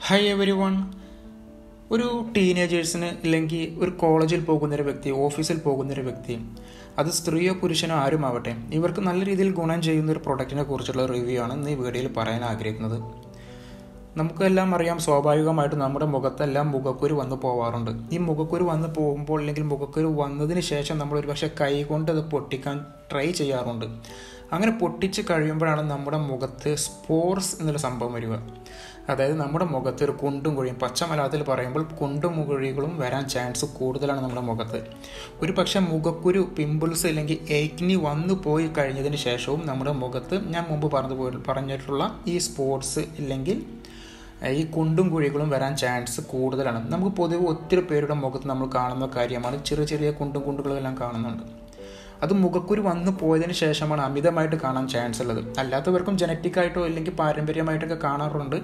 Hi every one. ഒരു ടീനേജേഴ്സിന് അല്ലെങ്കിൽ ഒരു കോളേജിൽ പോകുന്നൊരു വ്യക്തി, ഓഫീസിൽ പോകുന്നൊരു വ്യക്തി, അത് സ്ത്രീയോ പുരുഷനോ ആരുമാവട്ടെ, ഇവർക്ക് നല്ല രീതിയിൽ ഗുണം ചെയ്യുന്ന ഒരു പ്രൊഡക്റ്റിനെ കുറിച്ചുള്ള റിവ്യൂ ആണ് ഇന്ന് ഈ വീഡിയോയിൽ പറയാൻ ആഗ്രഹിക്കുന്നത്. നമുക്കെല്ലാം അറിയാം, സ്വാഭാവികമായിട്ട് നമ്മുടെ മുഖത്തെല്ലാം മുഖക്കുരു വന്നു പോവാറുണ്ട്. ഈ മുഖക്കുരു വന്നു പോകുമ്പോൾ അല്ലെങ്കിൽ മുഖക്കുരു വന്നതിന് ശേഷം നമ്മൾ ഒരു പക്ഷേ കൈ കൊണ്ട് അത് പൊട്ടിക്കാൻ ട്രൈ ചെയ്യാറുണ്ട്. അങ്ങനെ പൊട്ടിച്ച് കഴിയുമ്പോഴാണ് നമ്മുടെ മുഖത്ത് സ്പോർസ് എന്നുള്ള സംഭവം വരിക. അതായത് നമ്മുടെ മുഖത്ത് ഒരു കുണ്ടും കുഴിയും, പച്ച മലയാളത്തിൽ പറയുമ്പോൾ കുണ്ടും കുഴികളും വരാൻ ചാൻസ് കൂടുതലാണ് നമ്മുടെ മുഖത്ത്. ഒരു പക്ഷേ മുഖക്കുരു, പിമ്പിൾസ് അല്ലെങ്കിൽ ഏക്നി വന്നു പോയി കഴിഞ്ഞതിന് ശേഷവും നമ്മുടെ മുഖത്ത് ഞാൻ മുമ്പ് പറഞ്ഞിട്ടുള്ള ഈ സ്പോട്സ് ഇല്ലെങ്കിൽ ഈ കുണ്ടും കുഴികളും വരാൻ ചാൻസ് കൂടുതലാണ്. നമുക്ക് പൊതുവെ ഒത്തിരി പേരുടെ മുഖത്ത് നമ്മൾ കാണുന്ന കാര്യമാണ്, ചെറിയ ചെറിയ കുണ്ടുകളെല്ലാം കാണുന്നുണ്ട്. അത് മുഖക്കുരു വന്നു പോയതിന് ശേഷമാണ് അമിതമായിട്ട് കാണാൻ ചാൻസ് ഉള്ളത്. അല്ലാത്തവർക്കും ജനറ്റിക്കായിട്ടോ അല്ലെങ്കിൽ പാരമ്പര്യമായിട്ടൊക്കെ കാണാറുണ്ട്.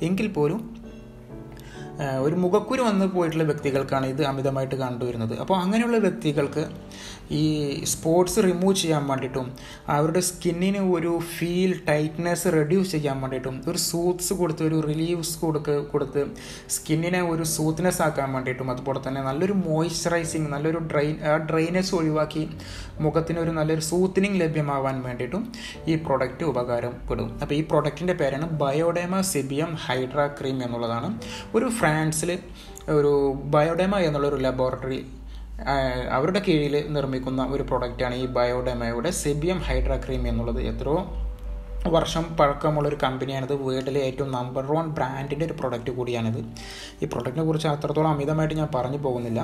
എങ്കിൽ പോലും ഒരു മുഖക്കുരു വന്നു പോയിട്ടുള്ള വ്യക്തികൾക്കാണ് ഇത് അമിതമായിട്ട് കണ്ടുവരുന്നത്. അപ്പോൾ അങ്ങനെയുള്ള വ്യക്തികൾക്ക് ഈ സ്പോട്സ് റിമൂവ് ചെയ്യാൻ വേണ്ടിയിട്ടും അവരുടെ സ്കിന്നിന് ഒരു ഫീൽ ടൈറ്റ്നെസ് റെഡ്യൂസ് ചെയ്യാൻ വേണ്ടിയിട്ടും ഒരു സൂത്ത്സ് കൊടുത്ത്, ഒരു റിലീവ്സ് കൊടുത്ത് സ്കിന്നിനെ ഒരു സൂത്ത്നെസ് ആക്കാൻ വേണ്ടിയിട്ടും, അതുപോലെ തന്നെ നല്ലൊരു മോയ്സ്ചറൈസിങ്, നല്ലൊരു ഡ്രൈനെസ് ഒഴിവാക്കി മുഖത്തിന് ഒരു നല്ലൊരു സൂത്തനിങ് ലഭ്യമാവാൻ വേണ്ടിയിട്ടും ഈ പ്രൊഡക്റ്റ് ഉപകാരപ്പെടും. അപ്പോൾ ഈ പ്രൊഡക്റ്റിൻ്റെ പേരാണ് ബയോഡെർമ സെബിയം ഹൈഡ്ര ക്രീം എന്നുള്ളതാണ്. ഒരു ഫ്രാൻസിൽ ഒരു ബയോഡെർമ എന്നുള്ളൊരു ലബോറട്ടറി അവരുടെ കീഴിൽ നിർമ്മിക്കുന്ന ഒരു പ്രൊഡക്റ്റാണ് ഈ ബയോഡെർമയുടെ സെബിയം ഹൈഡ്ര ക്രീം എന്നുള്ളത്. എത്രയോ വർഷം പഴക്കമുള്ളൊരു കമ്പനിയാണിത്. വേൾഡിലെ ഏറ്റവും നമ്പർ 1 ബ്രാൻഡിൻ്റെ ഒരു പ്രൊഡക്റ്റ് കൂടിയാണിത്. ഈ പ്രൊഡക്റ്റിനെ കുറിച്ച് അത്രത്തോളം അമിതമായിട്ട് ഞാൻ പറഞ്ഞു പോകുന്നില്ല.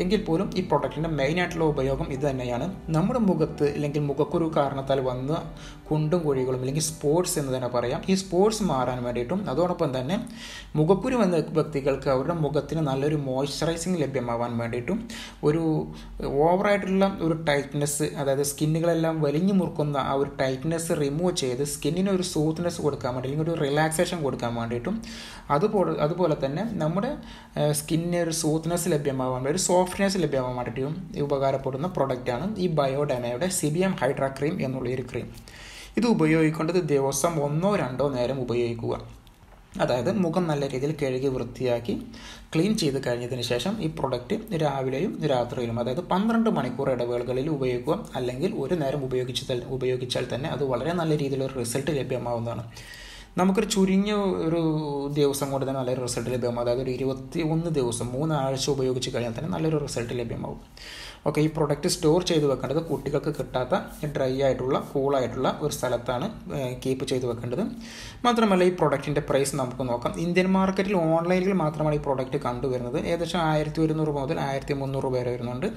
എങ്കിൽ പോലും ഈ പ്രൊഡക്റ്റിൻ്റെ മെയിനായിട്ടുള്ള ഉപയോഗം ഇത് തന്നെയാണ്. നമ്മുടെ മുഖത്ത് അല്ലെങ്കിൽ മുഖക്കുരു കാരണത്താൽ വന്ന കുണ്ടും കുഴികളും അല്ലെങ്കിൽ സ്പോട്സ് എന്ന് തന്നെ പറയാം, ഈ സ്പോട്സ് മാറാൻ വേണ്ടിയിട്ടും അതോടൊപ്പം തന്നെ മുഖക്കുരു വന്ന വ്യക്തികൾക്ക് അവരുടെ മുഖത്തിന് നല്ലൊരു മോയ്സ്ചറൈസിങ് ലഭ്യമാവാൻ വേണ്ടിയിട്ടും ഒരു ഓവറായിട്ടുള്ള ഒരു ടൈറ്റ്നെസ്, അതായത് സ്കിന്നുകളെല്ലാം വലിഞ്ഞു മുറുക്കുന്ന ആ ഒരു ടൈറ്റ്നെസ് റിമൂവ് ചെയ്ത് സ്കിന്നിന് ഒരു സൂത്ത്നെസ് കൊടുക്കാൻ വേണ്ടി, അല്ലെങ്കിൽ ഒരു റിലാക്സേഷൻ കൊടുക്കാൻ വേണ്ടിയിട്ടും അതുപോലെ തന്നെ നമ്മുടെ സ്കിന്നിന് ഒരു സൂത്ത്നെസ് ലഭ്യമാവാൻ വേണ്ടി, ഒരു സോഫ്റ്റ്നെസ് ലഭ്യമാവാൻ വേണ്ടിയിട്ടും ഉപകാരപ്പെടുന്ന പ്രൊഡക്റ്റാണ് ഈ ബയോഡെർമയുടെ സെബിയം ഹൈഡ്ര ക്രീം എന്നുള്ള ഒരു ക്രീം. ഇത് ഉപയോഗിക്കേണ്ടത് ദിവസം 1-2 നേരം ഉപയോഗിക്കുക. അതായത് മുഖം നല്ല രീതിയിൽ കഴുകി വൃത്തിയാക്കി ക്ലീൻ ചെയ്ത് കഴിഞ്ഞതിന് ശേഷം ഈ പ്രൊഡക്റ്റ് രാവിലെയും രാത്രിയിലും, അതായത് 12 മണിക്കൂർ ഇടവേളകളിൽ ഉപയോഗിക്കുക. അല്ലെങ്കിൽ ഒരു നേരം ഉപയോഗിച്ചാൽ തന്നെ അത് വളരെ നല്ല രീതിയിലൊരു റിസൾട്ട് ലഭ്യമാവുന്നതാണ്. നമുക്കൊരു ചുരുങ്ങിയ ഒരു ദിവസം കൊണ്ട് തന്നെ നല്ലൊരു റിസൾട്ട് ലഭ്യമാകും. അതായത് ഒരു 21 ദിവസം, 3 ആഴ്ച ഉപയോഗിച്ച് കഴിഞ്ഞാൽ തന്നെ നല്ലൊരു റിസൾട്ട് ലഭ്യമാകും. ഓക്കെ, ഈ പ്രൊഡക്റ്റ് സ്റ്റോർ ചെയ്ത് വെക്കേണ്ടത് കുട്ടികൾക്ക് കിട്ടാത്ത ഡ്രൈ ആയിട്ടുള്ള കൂളായിട്ടുള്ള ഒരു സ്ഥലത്താണ് കീപ്പ് ചെയ്ത് വെക്കേണ്ടത്. മാത്രമല്ല ഈ പ്രൊഡക്റ്റിൻ്റെ പ്രൈസ് നമുക്ക് നോക്കാം. ഇന്ത്യൻ മാർക്കറ്റിൽ ഓൺലൈനിൽ മാത്രമാണ് ഈ പ്രൊഡക്റ്റ് കണ്ടുവരുന്നത്. ഏകദേശം 1100 മുതൽ 1300 വരെ വരുന്നുണ്ട്.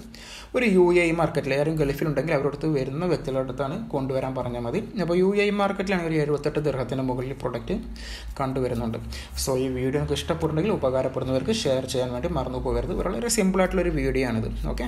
ഒരു UAE മാർക്കറ്റിൽ, ആരും ഗൾഫിലുണ്ടെങ്കിൽ അവരുടെ അടുത്ത് വരുന്ന വ്യക്തികളുടെ അടുത്താണ് കൊണ്ടുവരാൻ പറഞ്ഞാൽ മതി. അപ്പോൾ UAE മാർക്കറ്റിലാണ് ഒരു 78 ദിർഹത്തിന് മുകളിൽ പ്രൊഡക്റ്റ് കണ്ടുവരുന്നുണ്ട്. സോ ഈ വീഡിയോ നിങ്ങൾക്ക് ഇഷ്ടപ്പെടുന്നെങ്കിൽ ഉപകാരപ്പെടുന്നവർക്ക് ഷെയർ ചെയ്യാൻ വേണ്ടി മറന്നു പോകരുത്. വളരെ സിമ്പിളായിട്ടുള്ളൊരു വീഡിയോ ആണിത്. ഓക്കെ.